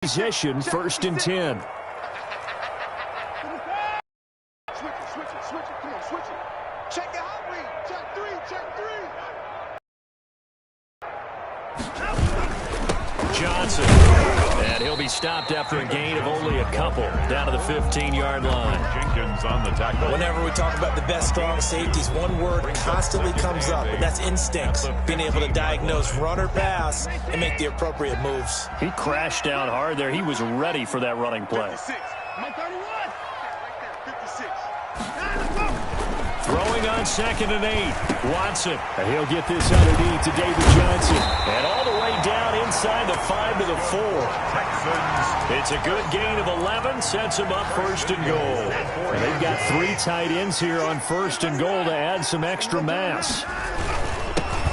Possession, 1st and 10. Switch it. Come on, switch it. Check the hot read. Check three. Johnson. And he'll be stopped after a gain of only a couple. Down to the 15-yard line. Jenkins on the tackle. Whenever we talk about the best strong safeties, one word constantly comes up, and that's instincts. Being able to diagnose run or pass and make the appropriate moves. He crashed down hard there. He was ready for that running play. 56. My 31. 56. Throwing on 2nd and 8. Watson. And he'll get this underneath to David Johnson. And all the way down inside the 5 to the 4. It's a good gain of 11. Sets him up 1st and goal. And they've got 3 tight ends here on 1st and goal to add some extra mass.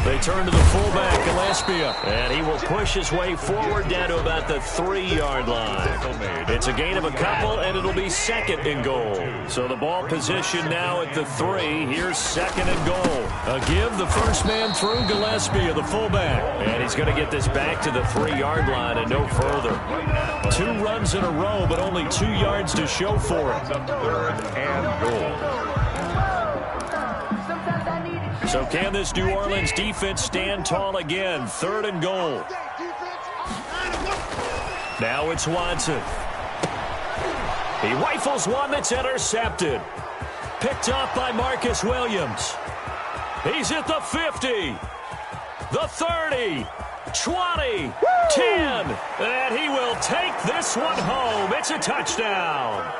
They turn to the fullback, Gillespie, and he will push his way forward down to about the 3-yard line. It's a gain of a couple, and it'll be 2nd and goal. So the ball position now at the 3. Here's 2nd and goal. A give, the first man through, Gillespie, the fullback. And he's going to get this back to the 3-yard line and no further. 2 runs in a row, but only 2 yards to show for it. 3rd and goal. So can this New Orleans defense stand tall again? 3rd and goal. Now it's Watson. He rifles one that's intercepted. Picked up by Marcus Williams. He's at the 50. The 30. 20. 10. And he will take this one home. It's a touchdown.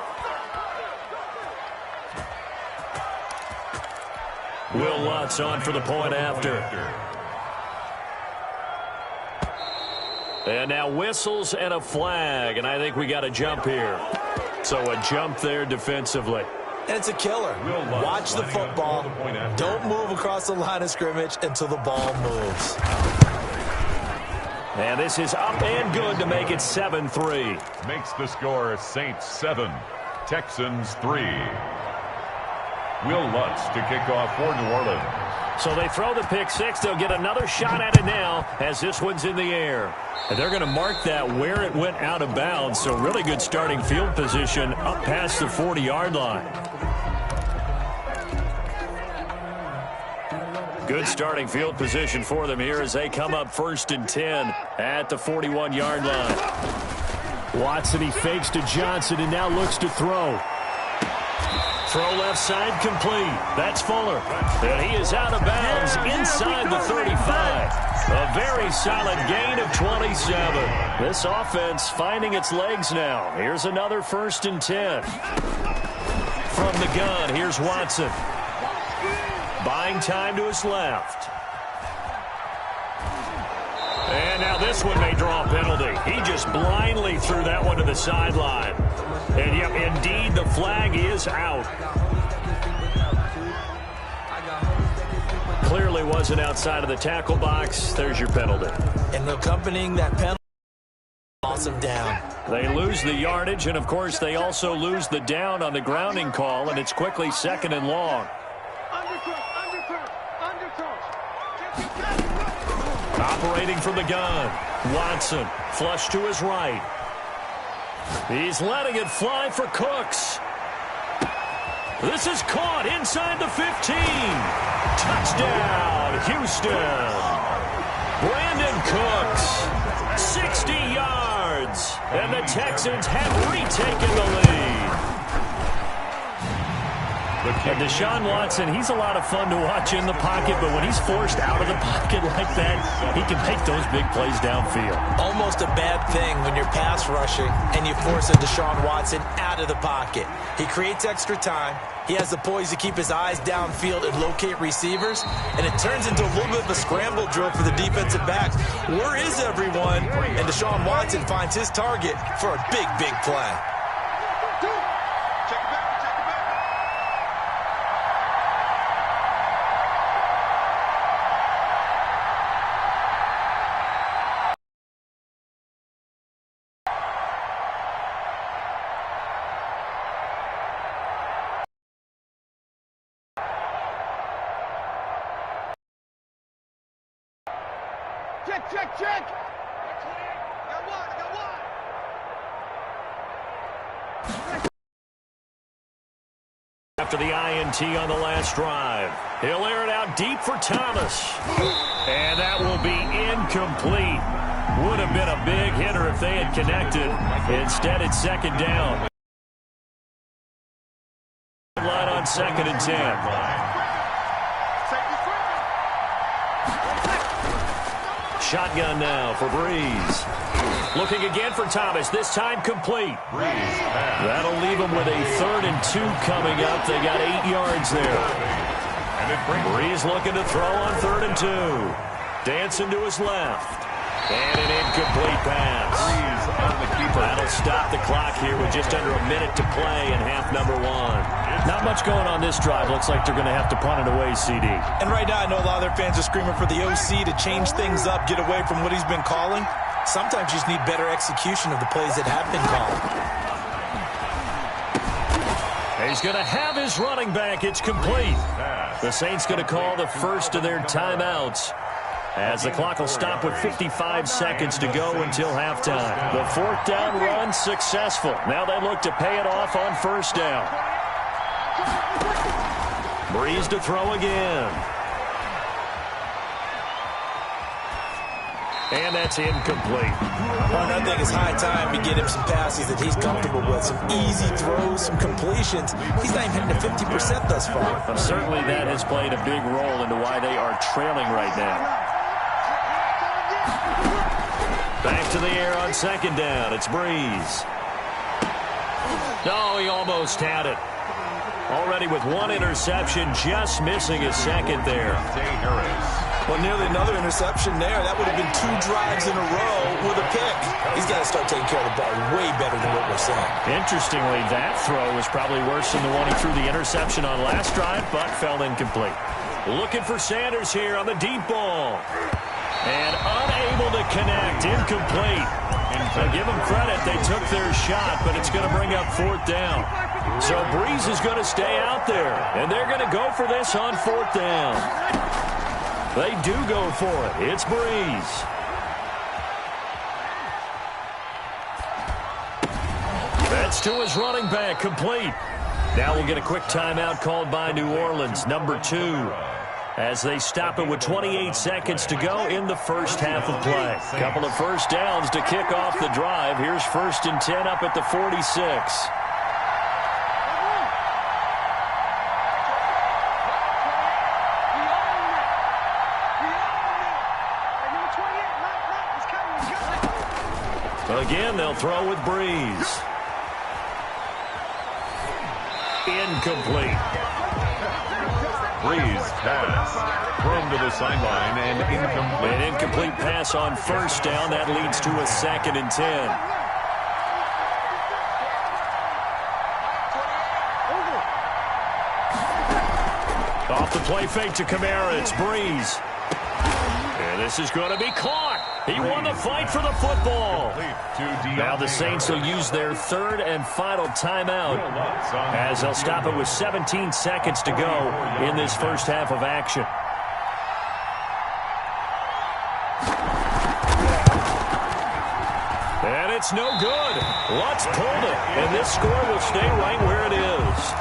Will Lutz on for the point after. And now whistles and a flag, and I think we got a jump here. So a jump there defensively. And it's a killer. Watch the football. Don't move across the line of scrimmage until the ball moves. And this is up and good to make it 7-3. Makes the score Saints 7, Texans 3. Will Lutz to kick off for New Orleans. So they throw the pick six. They'll get another shot at it now as this one's in the air. And they're going to mark that where it went out of bounds. So really good starting field position up past the 40-yard line. Good starting field position for them here as they come up 1st and 10 at the 41-yard line. Watson, he fakes to Johnson and now looks to throw. Throw left side complete. That's Fuller. And he is out of bounds inside the 35. A very solid gain of 27. This offense finding its legs now. Here's another 1st and 10. From the gun, here's Watson. Buying time to his left. And now this one may draw a penalty. He just blindly threw that one to the sideline. And, yep, indeed, the flag is out. Clearly wasn't outside of the tackle box. There's your penalty. And accompanying that penalty, awesome down. They lose the yardage, and, of course, they also lose the down on the grounding call, and it's quickly 2nd and long. Operating from the gun. Watson, flush to his right. He's letting it fly for Cooks. This is caught inside the 15. Touchdown, Houston. Brandon Cooks, 60 yards. And the Texans have retaken the lead. And Deshaun Watson, he's a lot of fun to watch in the pocket, but when he's forced out of the pocket like that, he can make those big plays downfield. Almost a bad thing when you're pass rushing and you force a Deshaun Watson out of the pocket. He creates extra time. He has the poise to keep his eyes downfield and locate receivers, and it turns into a little bit of a scramble drill for the defensive backs. Where is everyone? And Deshaun Watson finds his target for a big, big play. Check. Got one. after the INT on the last drive. He'll air it out deep for Thomas. And that will be incomplete. Would have been a big hitter if they had connected. Instead, it's second down. Line on 2nd and 10. Shotgun now for Breeze. Looking again for Thomas, this time complete. That'll leave them with a 3rd and 2 coming up. They got 8 yards there. Breeze looking to throw on 3rd and 2. Dancing to his left. And an incomplete pass. That'll stop the clock here with just under a minute to play in half number 1. Not much going on this drive. Looks like they're going to have to punt it away, CD. And right now I know a lot of their fans are screaming for the OC to change things up, get away from what he's been calling. Sometimes you just need better execution of the plays that have been called. He's going to have his running back. It's complete. The Saints going to call the first of their timeouts, as the clock will stop with 55 seconds to go until halftime. The 4th down run successful. Now they look to pay it off on 1st down. Breeze to throw again. And that's incomplete. Well, I think it's high time to get him some passes that he's comfortable with. Some easy throws, some completions. He's not even hitting to 50% thus far. Well, certainly that has played a big role into why they are trailing right now. Back to the air on 2nd down. It's Breeze. No, he almost had it. Already with 1 interception, just missing his 2nd there. Well, nearly another interception there. That would have been 2 drives in a row with a pick. He's got to start taking care of the ball way better than what we're saying. Interestingly, that throw was probably worse than the one he threw the interception on last drive, but fell incomplete. Looking for Sanders here on the deep ball. And unable to connect, incomplete. I'll give them credit, they took their shot, but it's going to bring up 4th down. So Breeze is going to stay out there, and they're going to go for this on 4th down. They do go for it. It's Breeze. That's to his running back, complete. Now we'll get a quick timeout called by New Orleans, number 2, as they stop it with 28 seconds to go in the first half of play. Couple of 1st downs to kick off the drive. Here's 1st and 10 up at the 46. Again, they'll throw with Breeze. Incomplete. Breeze pass. Thrown to the sideline and incomplete. An incomplete pass on 1st down. That leads to a 2nd and 10. Off the play fake to Kamara. It's Breeze. And this is going to be caught. He won the fight for the football. Now the Saints will use their 3rd and final timeout, as they'll stop it with 17 seconds to go in this first half of action. And it's no good. Lutz pulled it, and this score will stay right where it is.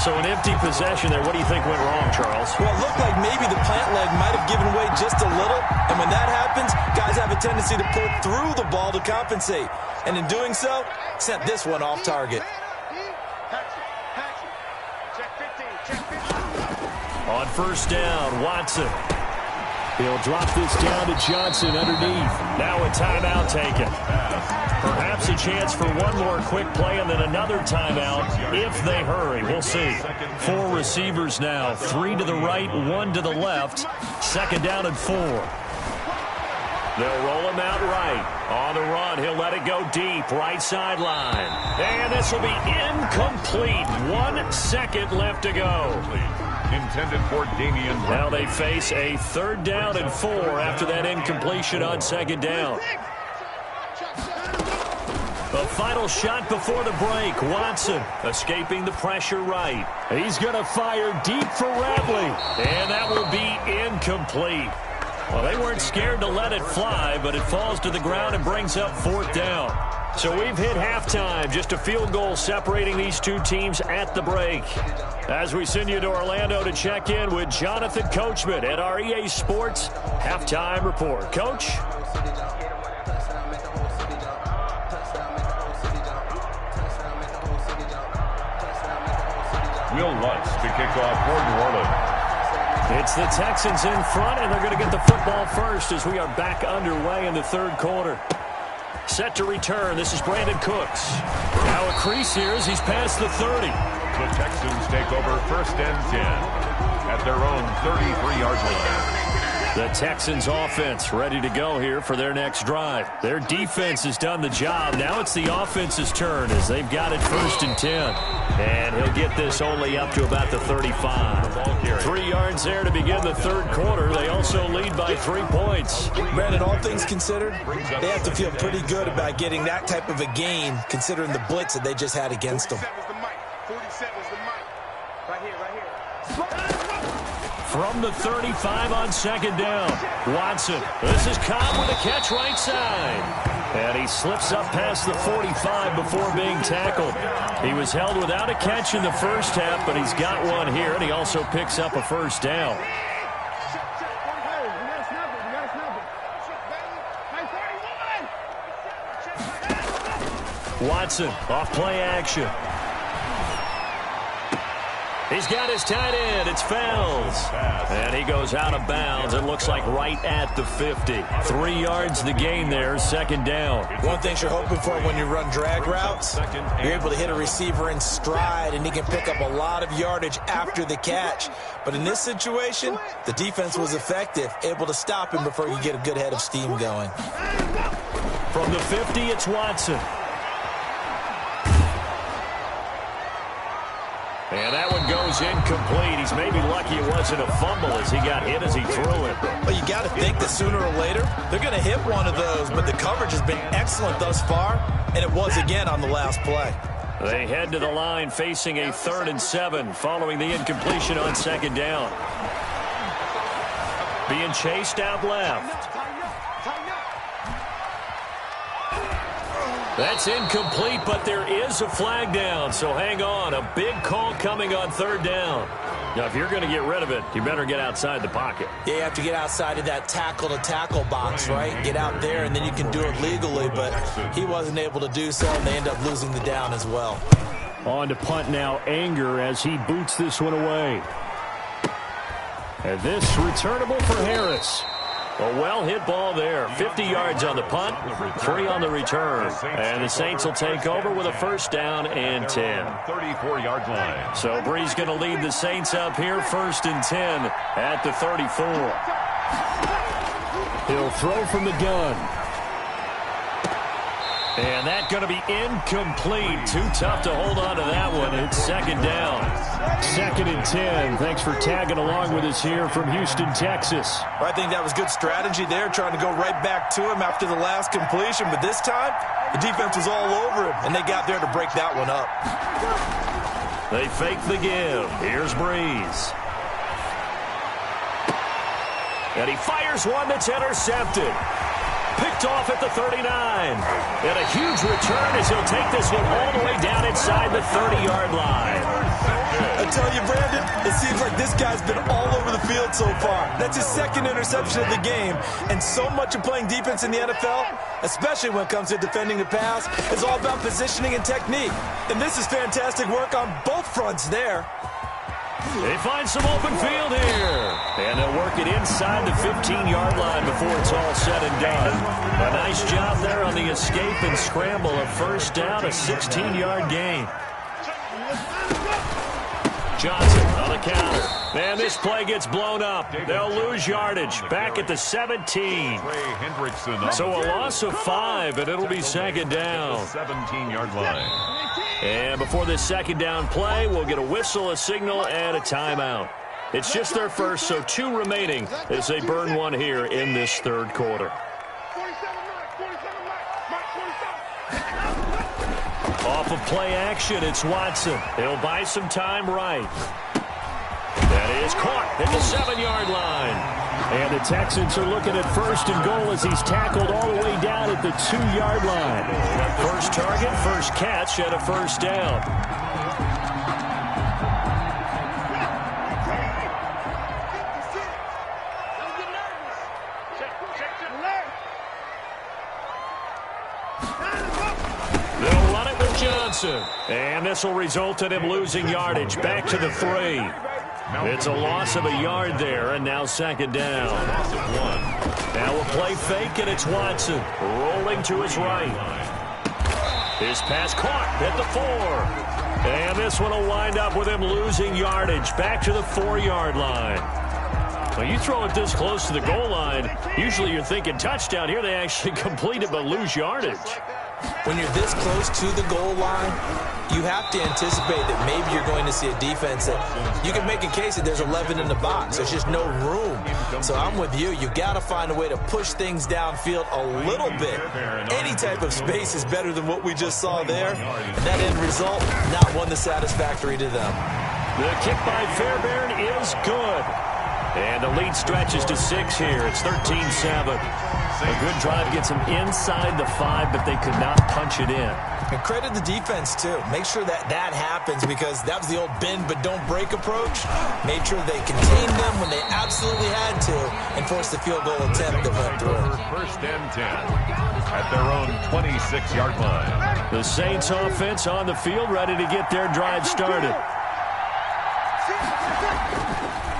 So an empty possession there. What do you think went wrong, Charles? Well, it looked like maybe the plant leg might have given way just a little. And when that happens, guys have a tendency to pull through the ball to compensate. And in doing so, sent this one off target. On 1st down, Watson. He'll drop this down to Johnson underneath. Now a timeout taken. Perhaps a chance for one more quick play and then another timeout if they hurry. We'll see. 4 receivers now. 3 to the right, 1 to the left. 2nd down and 4. They'll roll him out right. On the run, he'll let it go deep. Right sideline. And this will be incomplete. 1 second left to go. Intended for Damian. Now they face a 3rd down and 4 after that incompletion on 2nd down. The final shot before the break. Watson escaping the pressure right. He's going to fire deep for Ratley. And that will be incomplete. Well, they weren't scared to let it fly, but it falls to the ground and brings up 4th down. So we've hit halftime. Just a field goal separating these two teams at the break. As we send you to Orlando to check in with Jonathan Coachman at our EA Sports Halftime Report. Coach? Will Lutz to kick off for New Orleans. It's the Texans in front, and they're going to get the football first as we are back underway in the third quarter. Set to return. This is Brandon Cooks. Now a crease here as he's past the 30. The Texans take over 1st and 10 at their own 33-yard line. The Texans offense ready to go here for their next drive. Their defense has done the job. Now it's the offense's turn as they've got it 1st and 10. And he'll get this only up to about the 35. 3 yards there to begin the third quarter. They also lead by 3 points. Brandon, all things considered, they have to feel pretty good about getting that type of a gain considering the blitz that they just had against them. 47 was the mic. Right here. From the 35 on 2nd down. Watson. This is Cobb with a catch right side. And he slips up past the 45 before being tackled. He was held without a catch in the first half, but he's got one here, and he also picks up a 1st down. Watson off play action. He's got his tight end. It's Fells. And he goes out of bounds. It looks like right at the 50. 3 yards the gain there, 2nd down. One thing you're hoping for when you run drag routes, you're able to hit a receiver in stride, and he can pick up a lot of yardage after the catch. But in this situation, the defense was effective, able to stop him before you get a good head of steam going. From the 50, it's Watson. And that one goes incomplete. He's maybe lucky it wasn't a fumble as he got hit as he threw it. Well, you got to think that sooner or later, they're going to hit one of those, but the coverage has been excellent thus far, and it was again on the last play. They head to the line facing a 3rd and 7 following the incompletion on 2nd down. Being chased out left. That's incomplete, but there is a flag down, so hang on. A big call coming on 3rd down. Now, if you're going to get rid of it, you better get outside the pocket. Yeah, you have to get outside of that tackle-to-tackle box, right? Get out there, and then you can do it legally, but he wasn't able to do so, and they end up losing the down as well. On to punt now, Anger, as he boots this one away. And this returnable for Harris. A well-hit ball there. 50 yards on the punt, 3 on the return. And the Saints will take over with a 1st down and 10. 34-yard line. So Bree's going to lead the Saints up here, 1st and 10 at the 34. He'll throw from the gun. And that's going to be incomplete. Too tough to hold on to that one. It's 2nd down. 2nd and 10. Thanks for tagging along with us here from Houston, Texas. I think that was good strategy there, trying to go right back to him after the last completion. But this time, the defense was all over him, and they got there to break that one up. They fake the give. Here's Breeze. And he fires one that's intercepted. Picked off at the 39. And a huge return as he'll take this one all the way down inside the 30-yard line. I tell you, Brandon, it seems like this guy's been all over the field so far. That's his 2nd interception of the game. And so much of playing defense in the NFL, especially when it comes to defending the pass, is all about positioning and technique. And this is fantastic work on both fronts there. They find some open field here. And they'll work it inside the 15-yard line before it's all said and done. A nice job there on the escape and scramble. A 1st down, a 16-yard gain. Johnson on the counter. And this play gets blown up. They'll lose yardage. Back at the 17. So a loss of 5, and it'll be 2nd down. 17-yard line. And before this 2nd down play, we'll get a whistle, a signal, and a timeout. It's just their first, so 2 remaining as they burn one here in this third quarter. Off of play action, it's Watson. He'll buy some time right. That is caught at the 7-yard line. And the Texans are looking at 1st and goal as he's tackled all the way down at the 2-yard line. First target, first catch, and a first down. They'll run it with Johnson. And this will result in him losing yardage. Back to the 3. It's a loss of a yard there, and now 2nd down. Now a play fake, and it's Watson rolling to his right. His pass caught at the 4. And this one will wind up with him losing yardage. Back to the 4-yard line. When you throw it this close to the goal line, usually you're thinking touchdown. Here they actually complete it but lose yardage. When you're this close to the goal line, you have to anticipate that maybe you're going to see a defense that you can make a case that there's 11 in the box. There's just no room. So I'm with you. You've got to find a way to push things downfield a little bit. Any type of space is better than what we just saw there. And that end result, not one that's satisfactory to them. The kick by Fairbairn is good. And the lead stretches to 6 here. It's 13-7. A good drive gets them inside the 5, but they could not punch it in. And credit the defense, too. Make sure that happens because that was the old bend but don't break approach. Made sure they contained them when they absolutely had to and forced the field goal attempt that went through. 1st and 10 at their own 26-yard line. The Saints offense on the field ready to get their drive started.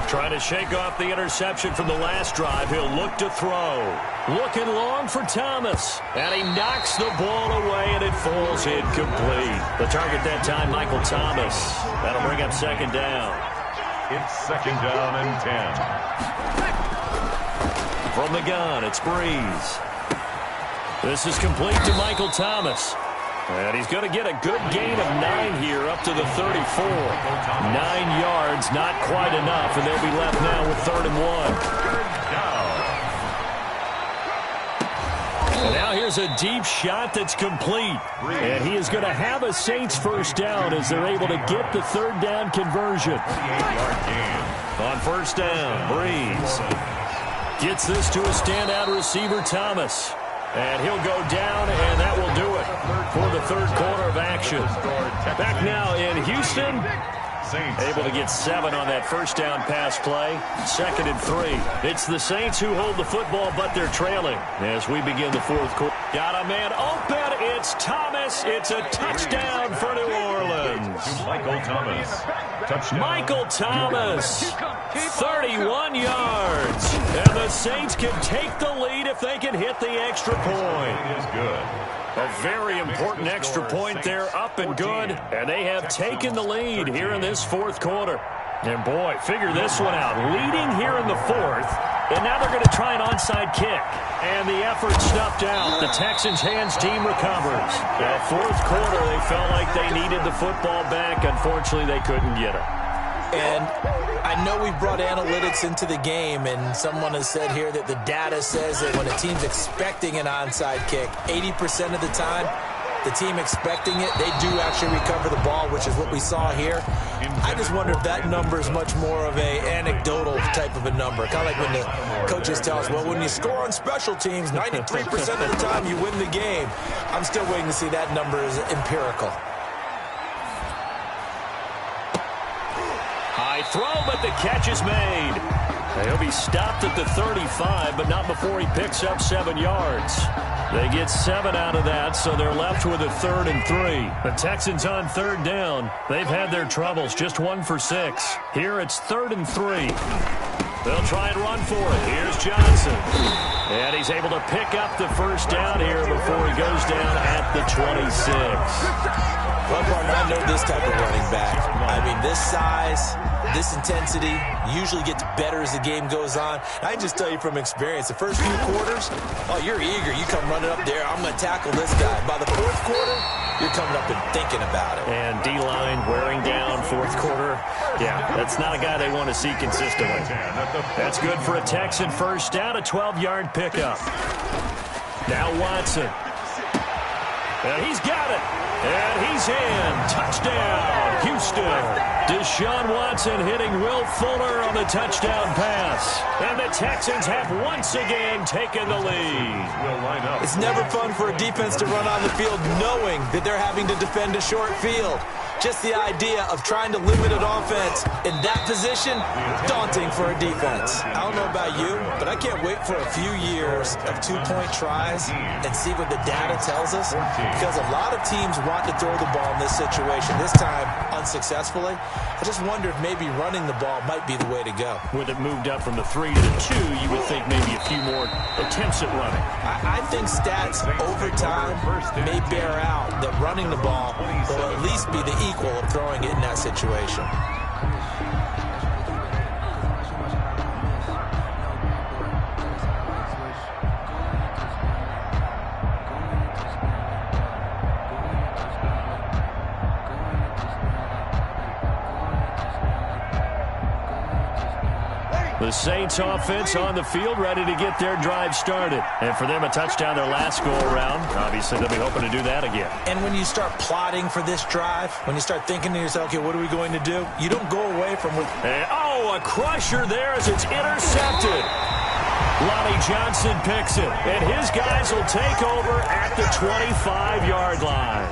Trying to shake off the interception from the last drive. He'll look to throw. Looking long for Thomas. And he knocks the ball away, and it falls incomplete. The target that time, Michael Thomas. That'll bring up 2nd down. It's 2nd down and 10. From the gun, it's Breeze. This is complete to Michael Thomas. And he's going to get a good gain of 9 here up to the 34. 9 yards, not quite enough, and they'll be left now with 3rd and 1. And now here's a deep shot that's complete. And he is going to have a Saints 1st down as they're able to get the 3rd down conversion. On 1st down, Breeze gets this to a standout receiver, Thomas. And he'll go down, and that will do it for the 3rd quarter of action. Back now in Houston. Able to get 7 on that 1st down pass play. 2nd and 3. It's the Saints who hold the football, but they're trailing as we begin the 4th quarter. Got a man open. It's Thomas. It's a touchdown for New Orleans. Michael Thomas. Touchdown. Michael Thomas. 31 yards. And the Saints can take the lead if they can hit the extra point. It is good. A very important extra point there, up and good. And they have taken the lead here in this 4th quarter. And boy, figure this one out. Leading here in the 4th. And now they're going to try an onside kick. And the effort snuffed out. The Texans' hands team recovers. The 4th quarter, they felt like they needed the football back. Unfortunately, they couldn't get it. And I know we brought analytics into the game, and someone has said here that the data says that when a team's expecting an onside kick, 80% of the time, the team expecting it, they do actually recover the ball, which is what we saw here. I just wonder if that number is much more of a anecdotal type of a number. Kind of like when the coaches tell us, well, when you score on special teams, 93% of the time you win the game. I'm still waiting to see that number is empirical. High throw, but the catch is made. He'll be stopped at the 35, but not before he picks up 7 yards. They get 7 out of that, so they're left with a 3rd and 3. The Texans on 3rd down. They've had their troubles, just 1 for 6. Here it's 3rd and 3. They'll try and run for it. Here's Johnson. And he's able to pick up the 1st down here before he goes down at the 26. Well, partner, I know this type of running back. I mean, this size, this intensity usually gets better as the game goes on. I can just tell you from experience, the first few quarters, oh, you're eager. You come running up there, I'm going to tackle this guy. By the 4th quarter, you're coming up and thinking about it. And D-line wearing down 4th quarter. Yeah, that's not a guy they want to see consistently. That's good for a Texan 1st down, a 12-yard pickup. Now Watson. And he's got it. And he's in. Touchdown, Houston. Deshaun Watson hitting Will Fuller on the touchdown pass. And the Texans have once again taken the lead. It's never fun for a defense to run on the field knowing that they're having to defend a short field. Just the idea of trying to limit an offense in that position, daunting for a defense. I don't know about you, but I can't wait for a few years of two-point tries and see what the data tells us, because a lot of teams want to throw the ball in this situation, this time unsuccessfully. I just wonder if maybe running the ball might be the way to go. With it moved up from the 3 to the 2, you would think maybe a few more attempts at running. I think stats over time may bear out that running the ball will at least be the equal of throwing it in that situation. The Saints offense on the field, ready to get their drive started. And for them, a touchdown their last go-around. Obviously, they'll be hoping to do that again. And when you start plotting for this drive, when you start thinking to yourself, okay, what are we going to do? You don't go away from what... a crusher there as it's intercepted. Lonnie Johnson picks it, and his guys will take over at the 25-yard line.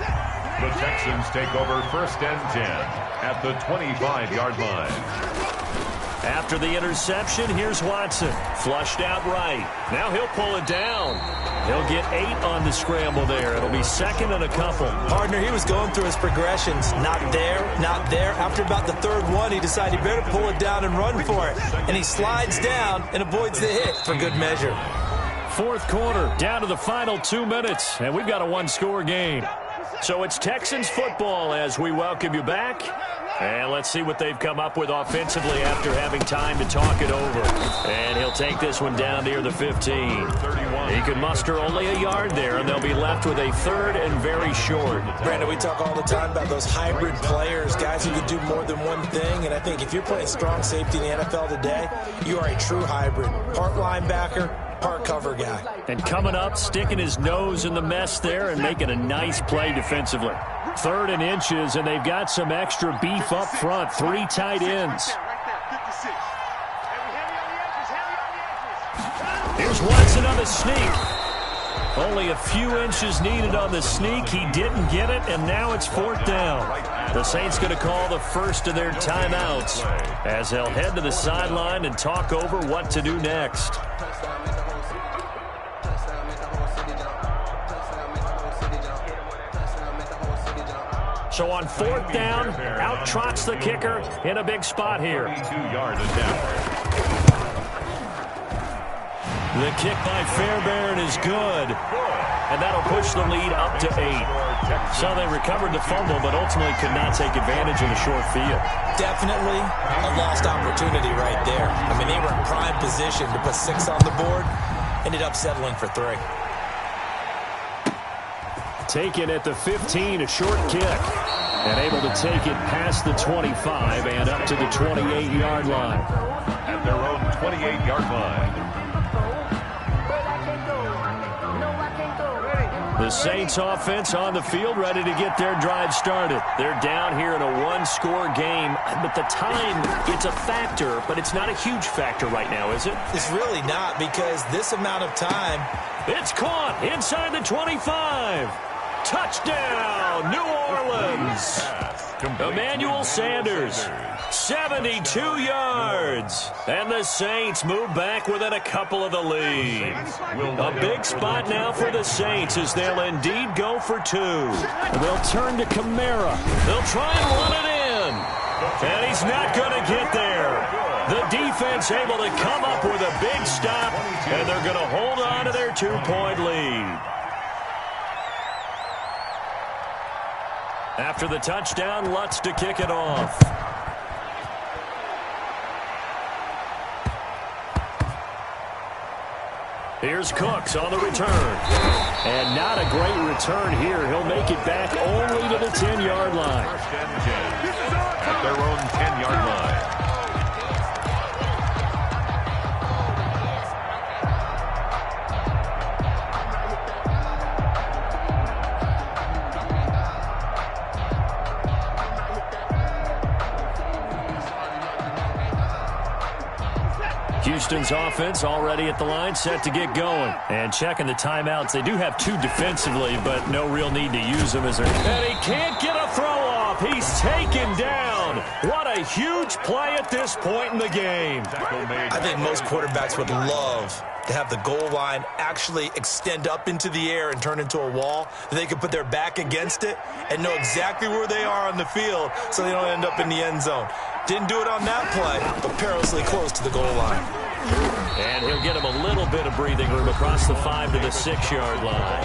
The Texans take over 1st and 10 at the 25-yard line. After the interception, here's Watson. Flushed out right. Now he'll pull it down. He'll get 8 on the scramble there. It'll be 2nd and a couple. Partner, he was going through his progressions. Not there, not there. After about the 3rd one, he decided he better pull it down and run for it. And he slides down and avoids the hit for good measure. 4th quarter, down to the final 2 minutes. And we've got a one-score game. So it's Texans football as we welcome you back. And let's see what they've come up with offensively after having time to talk it over. And he'll take this one down near the 15. He can muster only a yard there, and they'll be left with a 3rd and very short. Brandon, we talk all the time about those hybrid players, guys who can do more than one thing. And I think if you're playing strong safety in the NFL today, you are a true hybrid. Part linebacker, part cover guy. And coming up, sticking his nose in the mess there and making a nice play defensively. 3rd and inches, and they've got some extra beef up front. 3 tight ends. Here's Watson on the sneak. Only a few inches needed on the sneak. He didn't get it, and now it's 4th down. The Saints going to call the first of their timeouts as they'll head to the sideline and talk over what to do next. So on 4th down, out trots the kicker in a big spot here. 32-yard attempt. The kick by Fairbairn is good. And that'll push the lead up to 8. So they recovered the fumble, but ultimately could not take advantage of the short field. Definitely a lost opportunity right there. I mean, they were in prime position to put 6 on the board. Ended up settling for 3. Taken at the 15, a short kick. And able to take it past the 25 and up to the 28-yard line. At their own 28-yard line. The Saints offense on the field ready to get their drive started. They're down here in a one-score game, but the time, it's a factor, but it's not a huge factor right now, is it? It's really not, because this amount of time. It's caught inside the 25. Touchdown, New Orleans. Emmanuel Sanders, 72 yards. And the Saints move back within a couple of the lead. A big spot now for the Saints as they'll indeed go for 2. They'll turn to Kamara. They'll try and run it in. And he's not going to get there. The defense able to come up with a big stop, and they're going to hold on to their 2-point lead. After the touchdown, Lutz to kick it off. Here's Cooks on the return. And not a great return here. He'll make it back only to the 10-yard line. At their own 10-yard line. Houston's offense already at the line, set to get going. And checking the timeouts. They do have 2 defensively, but no real need to use them as they're... And he can't get a throw off. He's taken down. What a huge play at this point in the game. I think most quarterbacks would love to have the goal line actually extend up into the air and turn into a wall. They can put their back against it and know exactly where they are on the field so they don't end up in the end zone. Didn't do it on that play, but perilously close to the goal line. And he'll get him a little bit of breathing room across the 5 to the 6-yard line.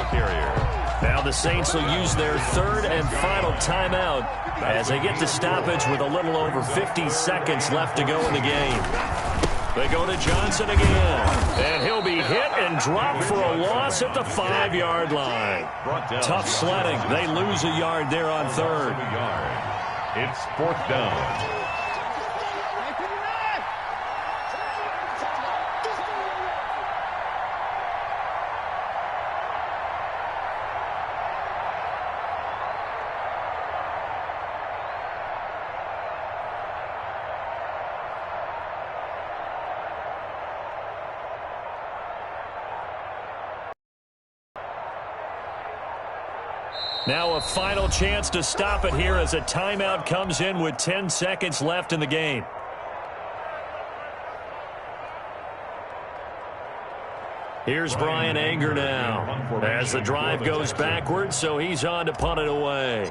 Now the Saints will use their 3rd and final timeout as they get the stoppage with a little over 50 seconds left to go in the game. They go to Johnson again, and he'll be hit and dropped for a loss at the 5-yard line. Tough sledding. They lose a yard there on 3rd. It's 4th down. Now a final chance to stop it here as a timeout comes in with 10 seconds left in the game. Here's Brian Anger now as the drive goes backwards, so he's on to punt it away.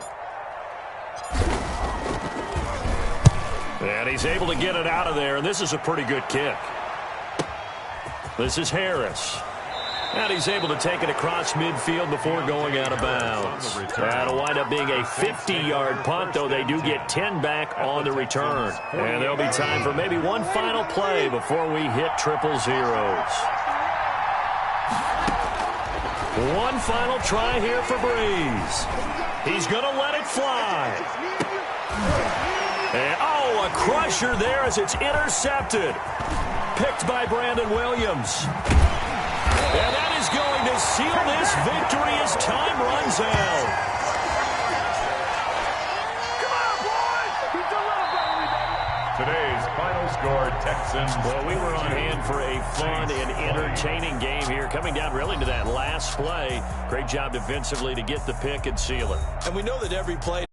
And he's able to get it out of there, and this is a pretty good kick. This is Harris. And he's able to take it across midfield before going out of bounds. That'll wind up being a 50-yard punt, though they do get 10 back on the return. And there'll be time for maybe one final play before we hit 000. One final try here for Breeze. He's going to let it fly. And, oh, a crusher there as it's intercepted. Picked by Brandon Williams. And that is going to seal this victory as time runs out. Come on, boys! He's a little better, Today's final score, Texans. Well, we were on hand for a fun and entertaining game here, coming down really to that last play. Great job defensively to get the pick and seal it. And we know that every play